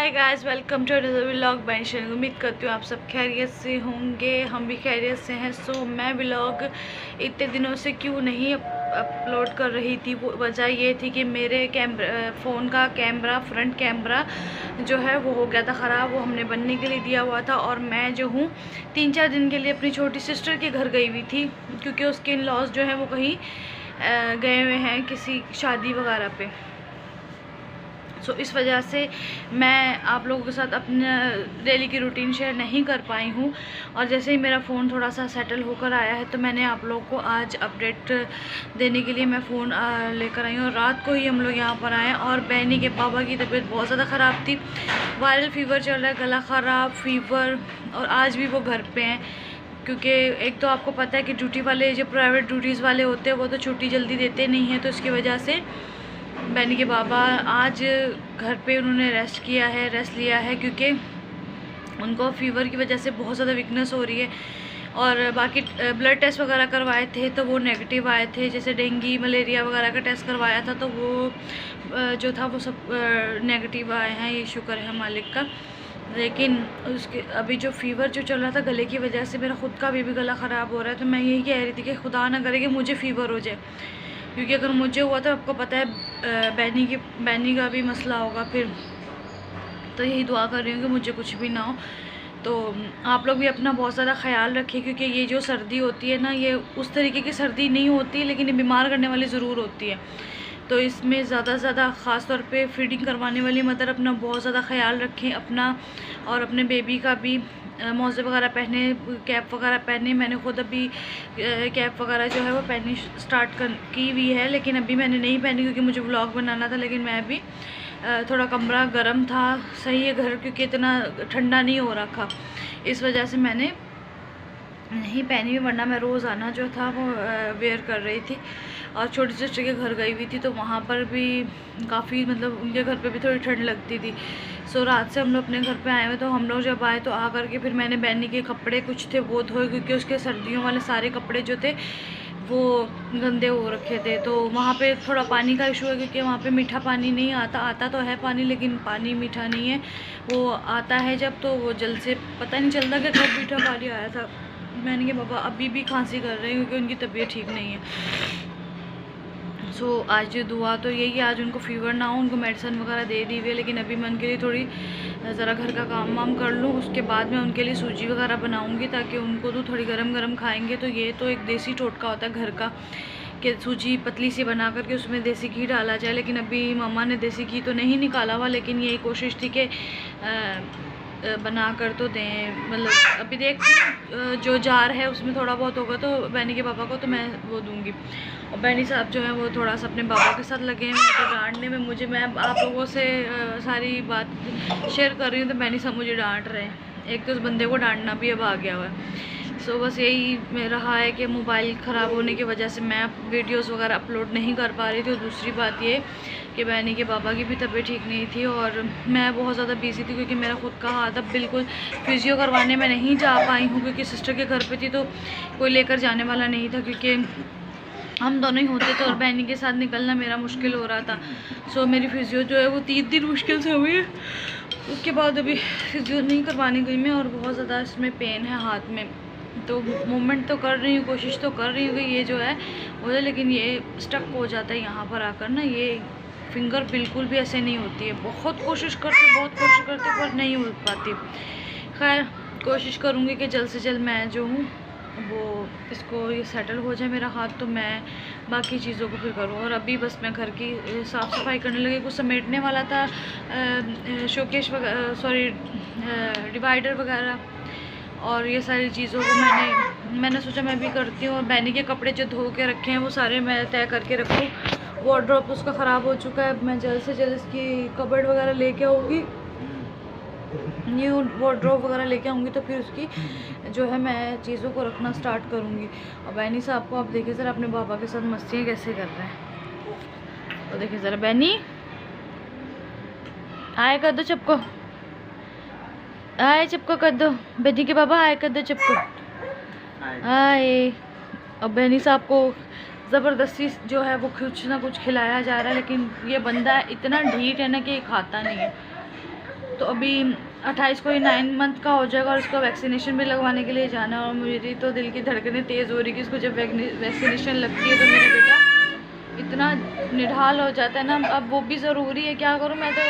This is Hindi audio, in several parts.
Hi guys, welcome to another vlog by Shane. उम्मीद करती हूँ आप सब खैरियत से होंगे, हम भी खैरियत से हैं। सो मैं व्लॉग इतने दिनों से क्यों नहीं अपलोड कर रही थी, वो वजह ये थी कि मेरे फ़ोन का कैमरा, फ्रंट कैमरा जो है वो हो गया था ख़राब। वो हमने बनने के लिए दिया हुआ था और मैं जो हूँ 3-4 दिन के लिए अपनी छोटी सिस्टर के घर गई हुई थी, क्योंकि उसके इन लॉज जो हैं वो कहीं गए हुए हैं किसी शादी वगैरह पे। सो इस वजह से मैं आप लोगों के साथ अपना डेली की रूटीन शेयर नहीं कर पाई हूँ। और जैसे ही मेरा फ़ोन थोड़ा सा सेटल होकर आया है तो मैंने आप लोगों को आज अपडेट देने के लिए मैं फ़ोन लेकर आई हूँ। और रात को ही हम लोग यहाँ पर आए और बहनी के पापा की तबीयत बहुत ज़्यादा ख़राब थी, वायरल फ़ीवर चल रहा है, गला ख़राब, फीवर। और आज भी वो घर पर हैं, क्योंकि एक तो आपको पता है कि ड्यूटी वाले, जो प्राइवेट ड्यूटीज़ वाले होते हैं, वो तो छुट्टी जल्दी देते नहीं हैं। तो इसकी वजह से बहनी के बाबा आज घर पे उन्होंने रेस्ट लिया है, क्योंकि उनको फीवर की वजह से बहुत ज़्यादा वीकनेस हो रही है। और बाकी ब्लड टेस्ट वगैरह करवाए थे तो वो नेगेटिव आए थे, जैसे डेंगू, मलेरिया वगैरह का टेस्ट करवाया था तो वो जो था वो सब नेगेटिव आए हैं। ये शुक्र है मालिक का। लेकिन उसके अभी जो फ़ीवर जो चल रहा था गले की वजह से, मेरा ख़ुद का भी गला ख़राब हो रहा है। तो मैं यही कह रही थी कि खुदा ना करे कि मुझे फ़ीवर हो जाए, क्योंकि अगर मुझे हुआ तो आपको पता है बहनी का भी मसला होगा फिर। तो यही दुआ कर रही हूँ कि मुझे कुछ भी ना हो। तो आप लोग भी अपना बहुत ज़्यादा ख्याल रखें, क्योंकि ये जो सर्दी होती है ना, ये उस तरीके की सर्दी नहीं होती, लेकिन ये बीमार करने वाली ज़रूर होती है। तो इसमें ज़्यादा से ज़्यादा ख़ास तौर पे फीडिंग करवाने वाली मदर अपना बहुत ज़्यादा ख्याल रखें, अपना और अपने बेबी का भी। मोज़े वगैरह पहने, कैप वगैरह पहने। मैंने ख़ुद अभी कैप वगैरह जो है वो पहननी स्टार्ट की हुई है, लेकिन अभी मैंने नहीं पहनी क्योंकि मुझे व्लॉग बनाना था। लेकिन मैं अभी थोड़ा कमरा गर्म था, सही है घर, क्योंकि इतना ठंडा नहीं हो रखा, इस वजह से मैंने नहीं पहनी हुई, वरना मैं रोज़ाना जो था वो वेयर कर रही थी। और छोटी सिस्टर के घर गई हुई थी तो वहाँ पर भी काफ़ी, मतलब उनके घर पे भी थोड़ी ठंड लगती थी। सो रात से हम लोग अपने घर पे आए हुए, तो हम लोग जब आए तो आ करके फिर मैंने बहनी के कपड़े कुछ थे वो धोए, क्योंकि उसके सर्दियों वाले सारे कपड़े जो थे वो गंदे हो रखे थे। तो वहाँ पे थोड़ा पानी का इशू है, क्योंकि वहाँ पे मीठा पानी नहीं आता तो है पानी, लेकिन पानी मीठा नहीं है। वो आता है जब, तो वो जल से पता नहीं चलता कि कब मीठा पानी आया था। मैंने कहा बाबा अभी भी खांसी कर रहे हैं, क्योंकि उनकी तबीयत ठीक नहीं है। सो आज दुआ तो यही है, आज उनको फ़ीवर ना हो, उनको मेडिसिन वगैरह दे दी हुई है। लेकिन अभी मैं उनके लिए थोड़ी ज़रा घर का काम वाम कर लूँ, उसके बाद मैं उनके लिए सूजी वगैरह बनाऊँगी, ताकि उनको तो थोड़ी गरम गरम खाएँगे। तो ये तो एक देसी टोटका होता है घर का, कि सूजी पतली सी बना करके उसमें देसी घी डाला जाए। लेकिन अभी मम्मा ने देसी घी तो नहीं निकाला हुआ, लेकिन यही कोशिश थी कि बना कर तो दें। मतलब अभी देख जो जार है उसमें थोड़ा बहुत होगा तो बहनी के पापा को तो मैं वो दूंगी। और बहनी साहब जो है वो थोड़ा सा अपने पापा के साथ लगे हैं तो डांटने में मुझे। मैं आप लोगों से सारी बात शेयर कर रही हूँ तो बहनी साहब मुझे डांट रहे हैं। एक तो उस बंदे को डांटना भी अब आ गया हुआ है। सो बस यही रहा है कि मोबाइल ख़राब होने की वजह से मैं वीडियोस वगैरह अपलोड नहीं कर पा रही थी। और दूसरी बात ये कि बहनी के बाबा की भी तबीयत ठीक नहीं थी और मैं बहुत ज़्यादा बिजी थी, क्योंकि मेरा खुद का हाथ अब बिल्कुल, फिजियो करवाने में नहीं जा पाई हूँ, क्योंकि सिस्टर के घर पे थी तो कोई लेकर जाने वाला नहीं था, क्योंकि हम दोनों ही होते थे और बहनी के साथ निकलना मेरा मुश्किल हो रहा था। सो मेरी फिजियो जो है वो 3 दिन मुश्किल से हुई है। उसके बाद अभी फिजियो नहीं करवाने गई मैं, और बहुत ज़्यादा इसमें पेन है हाथ में। तो मूवमेंट तो कर रही हूँ, कोशिश तो कर रही हूँ कि ये जो है वो है, लेकिन ये स्टक हो जाता है यहाँ पर आकर ना। ये फिंगर बिल्कुल भी ऐसे नहीं होती है। बहुत कोशिश करते पर नहीं हो पाती। खैर कोशिश करूँगी कि जल्द से जल्द मैं जो हूँ वो इसको ये सेटल हो जाए मेरा हाथ, तो मैं बाकी चीज़ों को फिर करूँ। और अभी बस मैं घर की साफ़ सफाई करने लगी। कुछ समेटने वाला था, शोकेश वगैरह, सॉरी डिवाइडर वगैरह, और ये सारी चीज़ों को मैंने सोचा मैं भी करती हूँ। और बहनी के कपड़े जो धो के रखे हैं वो सारे मैं तय करके रखूँ। वार्डरोब उसका ख़राब हो चुका है, मैं जल्द से जल्द इसकी कबर्ड वगैरह लेके आऊँगी, न्यू वार्डरोब वगैरह लेके आऊँगी, तो फिर उसकी जो है मैं चीज़ों को रखना स्टार्ट करूँगी। और बहनी साहब को आप देखिए ज़रा अपने बाबा के साथ मस्तियाँ कैसे कर रहे हैं। तो देखिए ज़रा, बहनी आए कर दो चपको, आए चपको कर दो, बहनी के बाबा आए कर दो चपको, आए। और बहनी साहब को ज़बरदस्ती जो है वो कुछ ना कुछ खिलाया जा रहा है, लेकिन ये बंदा इतना ढीठ है ना कि खाता नहीं है। तो अभी 28 को ही 9 मंथ का हो जाएगा और उसको वैक्सीनेशन भी लगवाने के लिए जाना है। और मेरी तो दिल की धड़कनें तेज़ हो रही कि इसको जब वैक्सीनेशन लगती है तो मेरा बेटा इतना निढाल हो जाता है ना। अब वो भी ज़रूरी है, क्या करूँ मैं तो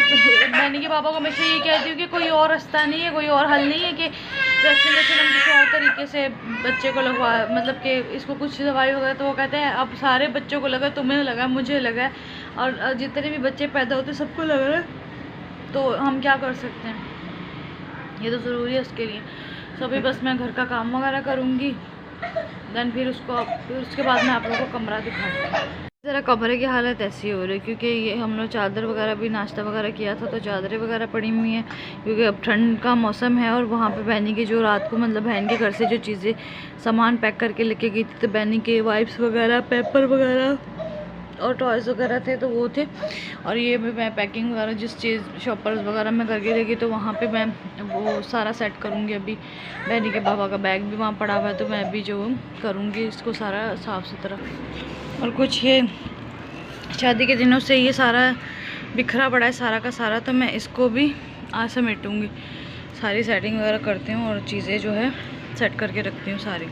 मैंने के पापा को हमेशा ये कहती हूँ कि कोई और रास्ता नहीं है, कोई और हल नहीं है कि वैक्सीनेशन हम किसी और तरीके से बच्चे को लगवा, मतलब कि इसको कुछ दवाई वगैरह। तो वो कहते हैं अब सारे बच्चों को लगा, तुम्हें लगा, मुझे लगा, और जितने भी बच्चे पैदा होते सबको लग रहा है, तो हम क्या कर सकते हैं, ये तो ज़रूरी है उसके लिए। तो अभी बस मैं घर का काम वगैरह करूँगी, देन फिर उसके बाद मैं आप लोगों को कमरा दिखाऊँगी। ज़रा कमरे की हालत ऐसी हो रही है क्योंकि ये हम लोग चादर वगैरह भी नाश्ता वगैरह किया था तो चादरें वगैरह पड़ी हुई हैं क्योंकि अब ठंड का मौसम है। और वहाँ पे बहनी की जो रात को मतलब बहन के घर से जो चीज़ें सामान पैक करके लेके गई थी, तो बहनी के वाइप्स वगैरह, पेपर वगैरह और टॉयज़ वगैरह थे तो वो थे। और ये भी मैं पैकिंग वगैरह जिस चीज़ शॉपर्स वगैरह में करके लेगी तो वहाँ पे मैं वो सारा सेट करूँगी। अभी बहनी के पापा का बैग भी वहाँ पड़ा हुआ है तो मैं अभी जो करूँगी इसको सारा साफ़ सुथरा। और कुछ ये शादी के दिनों से ये सारा बिखरा पड़ा है सारा का सारा, तो मैं इसको भी आज समेटूँगी, सारी सेटिंग वगैरह करती हूँ और चीज़ें जो है सेट करके रखती हूँ सारी।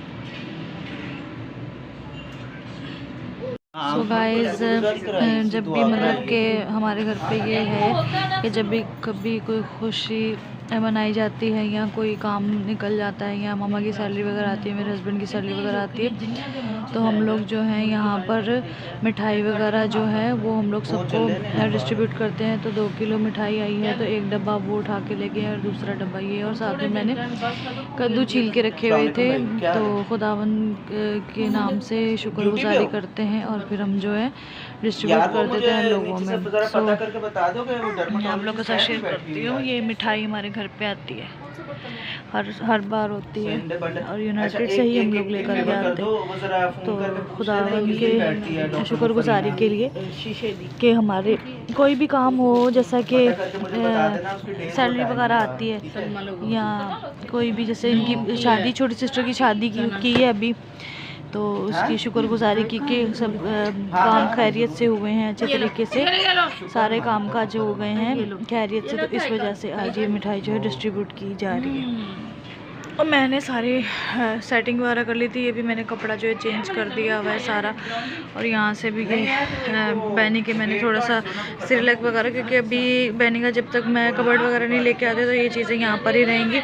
सो गाइस जब भी मतलब कि हमारे घर पे ये है कि जब भी कभी कोई खुशी मनाई जाती है या कोई काम निकल जाता है या मामा की सैलरी वगैरह आती है, मेरे हस्बैंड की सैलरी वगैरह आती है, तो हम लोग जो है यहाँ पर मिठाई वगैरह जो है वो हम लोग सबको डिस्ट्रीब्यूट करते हैं। तो 2 किलो मिठाई आई है तो एक डब्बा वो उठा के ले गए और दूसरा डब्बा ये, और साथ में मैंने कद्दू छील के रखे हुए थे। तो खुदावंद के नाम से शुक्रगुजारी करते हैं और फिर हम जो है डिस्ट्रीब्यूट कर देते हैं लोगों में। तो मैं आप लोगों के साथ शेयर करती हूँ, ये मिठाई हमारे घर पे आती है, हर बार होती है और यूनाइटेड से ही हम लोग लेकर के आते हैं। तो खुदावंद के शुक्रगुजारी के लिए कि हमारे कोई भी काम हो, जैसा कि सैलरी वगैरह आती है या कोई भी, जैसे इनकी शादी, छोटी सिस्टर की शादी की है अभी, तो उसकी शुक्रगुजारी की कि सब काम खैरियत से हुए हैं, अच्छे तरीके से सारे काम काज हो गए हैं खैरियत से। तो इस वजह से आज ये मिठाई जो है डिस्ट्रीब्यूट की जा रही है। और मैंने सारी सेटिंग वगैरह कर ली थी, ये भी मैंने कपड़ा जो है चेंज कर दिया हुआ है सारा। और यहाँ से भी बहनी के मैंने थोड़ा सा सिरलक वगैरह, क्योंकि अभी बहनी का जब तक मैं कबर्ड वगैरह नहीं लेके आते तो ये चीज़ें यहाँ पर ही रहेंगी।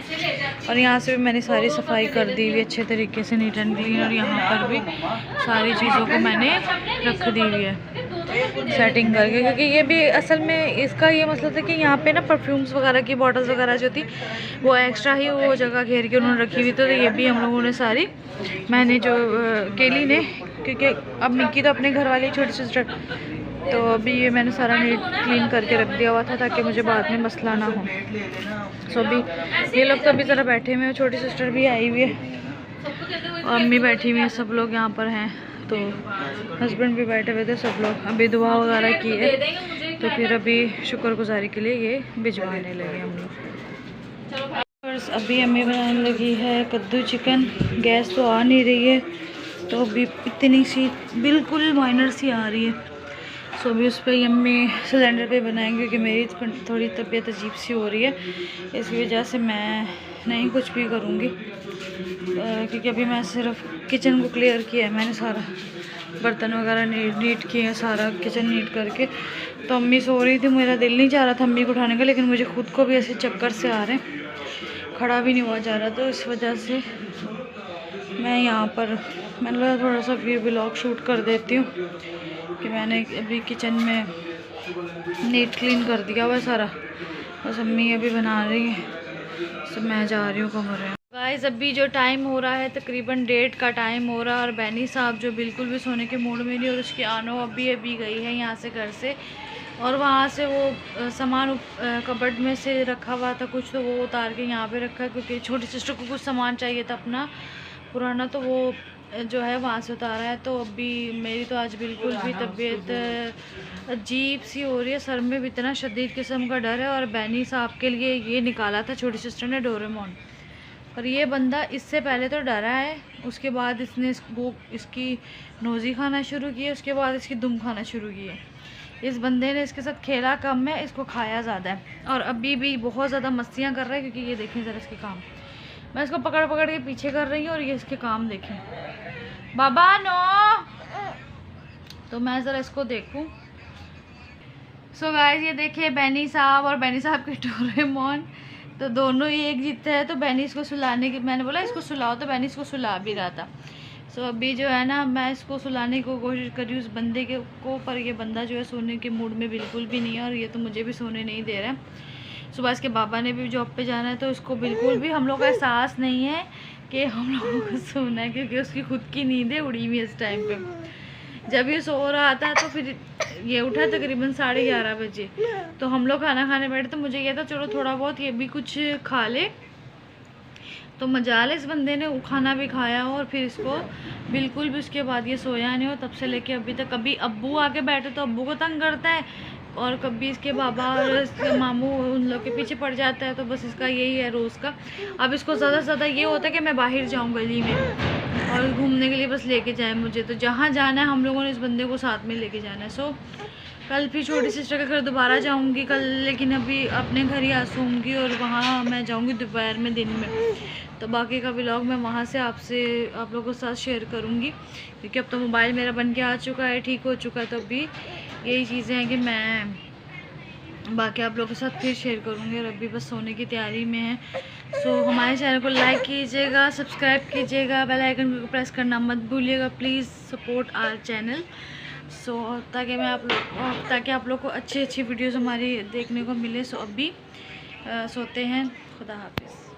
और यहाँ से भी मैंने सारी सफाई कर दी हुई अच्छे तरीके से, नीट एंड क्लीन। और यहाँ पर भी सारी चीज़ों को मैंने रख दी हुई है सेटिंग करके, क्योंकि ये भी असल में इसका ये मसला था कि यहाँ पे ना परफ्यूम्स वगैरह की बॉटल्स वगैरह जो थी वो एक्स्ट्रा ही वो जगह घेर के उन्होंने रखी हुई। तो ये भी हम लोगों ने सारी, मैंने जो केली ने, क्योंकि अब मिक्की तो अपने घर वाली छोटी सिस्टर, तो अभी ये मैंने सारा नीट क्लीन करके रख दिया हुआ था ताकि मुझे बाद में मसला ना हो। सो अभी ये लोग तो अभी ज़रा बैठे हुए हैं, छोटी सिस्टर भी आई हुई है और अम्मी बैठी हुई है, सब लोग यहाँ पर हैं। तो हस्बैंड भी बैठे हुए थे, सब लोग अभी दुआ वगैरह की है तो फिर अभी शुक्रगुजारी के लिए ये भिजवाने लगे हम लोग। अभी अम्मी बनाने लगी है कद्दू चिकन, गैस तो आ नहीं रही है तो अभी इतनी सी बिल्कुल माइनर सी आ रही है। सो अभी उस पर अम्मी सिलेंडर पे बनाएंगे क्योंकि मेरी थोड़ी तबीयत अजीब सी हो रही है, इसकी वजह से मैं नहीं कुछ भी करूँगी क्योंकि अभी मैं सिर्फ किचन को क्लियर किया है, मैंने सारा बर्तन वगैरह नीट किए हैं, सारा किचन नीट करके। तो अम्मी सो रही थी, मेरा दिल नहीं चाह रहा था अम्मी को उठाने का, लेकिन मुझे खुद को भी ऐसे चक्कर से आ रहे हैं, खड़ा भी नहीं हुआ जा रहा। तो इस वजह से मैं यहाँ पर मैंने थोड़ा सा व्लॉग शूट कर देती हूँ कि मैंने अभी किचन में नीट क्लीन कर दिया हुआ सारा, बस अम्मी अभी बना रही है, सब मैं जा रही हूँ कमरे में। गाइस अभी जो टाइम हो रहा है तकरीबन 1:30 का टाइम हो रहा है और बैनी साहब जो बिल्कुल भी सोने के मूड में नहीं, और उसकी आनो अभी गई है यहाँ से घर से, और वहाँ से वो सामान कबर्ड में से रखा हुआ था कुछ, तो वो उतार के यहाँ पे रखा है क्योंकि छोटी सिस्टर को कुछ सामान चाहिए था अपना पुराना, तो वो जो है वहाँ से उतारा है। तो अभी मेरी तो आज बिल्कुल भी तबीयत अजीब सी हो रही है, सर में भी इतना शदीद किस्म का डर है। और बैनी साहब के लिए ये निकाला था छोटी सिस्टर ने डोरेमोन, और ये बंदा इससे पहले तो डरा है, उसके बाद इसने इसकी नोज़ी खाना शुरू की है, उसके बाद इसकी दुम खाना शुरू की है। इस बंदे ने इसके साथ खेला कम है, इसको खाया ज़्यादा है। और अभी भी बहुत ज़्यादा मस्तियाँ कर रहा है, क्योंकि ये देखें ज़रा इसके काम। मैं इसको पकड़ पकड़ के पीछे कर रही हूँ और ये इसके काम देखें। बाबा नो, तो मैं ज़रा इसको देखूँ। सो गाइस ये देखिए बैनी साहब और बैनी साहब के डोरेमोन, तो दोनों ही एक जीते हैं। तो बैनी इसको सुलाने की, मैंने बोला इसको सुलाओ, तो बैनी इसको सुला भी रहा था। सो अभी जो है ना, मैं इसको सुलाने की कोशिश कर रही हूँ उस बंदे के को, पर ये बंदा जो है सोने के मूड में बिल्कुल भी नहीं है, और ये तो मुझे भी सोने नहीं दे रहा है। सुबह इसके बाबा ने भी जॉब पे जाना है, तो इसको बिल्कुल भी हम लोग का एहसास नहीं है कि हम लोगों को सोना है, क्योंकि उसकी खुद की नींदें उड़ी हुई है इस टाइम पे। जब ये सो रहा था तो फिर ये उठा तकरीबन 11:30 बजे, तो हम लोग खाना खाने बैठे। तो मुझे ये था चलो थोड़ा बहुत ये भी कुछ खा ले, तो मजाल इस बंदे ने खाना भी खाया और फिर इसको बिल्कुल भी उसके बाद ये सोया नहीं हो, तब से लेके अभी तक। कभी अब्बू आके बैठे तो अब्बू को तंग करता है, और कभी इसके बाबा और इसके मामू उन लोग के पीछे पड़ जाता है। तो बस इसका यही है रोज़ का। अब इसको ज़्यादा से ज़्यादा ये होता है कि मैं बाहर जाऊँ गली में और घूमने के लिए बस लेके जाए मुझे, तो जहाँ जाना है हम लोगों ने इस बंदे को साथ में लेके जाना है। सो कल फिर छोटी सिस्टर के घर दोबारा जाऊंगी कल, लेकिन अभी अपने घर ही सोऊंगी, और वहाँ मैं जाऊंगी दोपहर में, दिन में। तो बाकी का व्लॉग मैं वहाँ से आप लोगों के साथ शेयर करूँगी, क्योंकि अब तो मोबाइल मेरा बन के आ चुका है, ठीक हो चुका है। तो अभी यही चीज़ें हैं कि मैं बाकी आप लोगों के साथ फिर शेयर करूँगी, और अभी बस सोने की तैयारी में है। सो हमारे चैनल को लाइक कीजिएगा, सब्सक्राइब कीजिएगा, बेल आइकन को प्रेस करना मत भूलिएगा। प्लीज़ सपोर्ट आवर चैनल, ताकि आप लोग को अच्छी वीडियोस हमारी देखने को मिले। सो अभी सोते हैं, खुदा हाफिज़।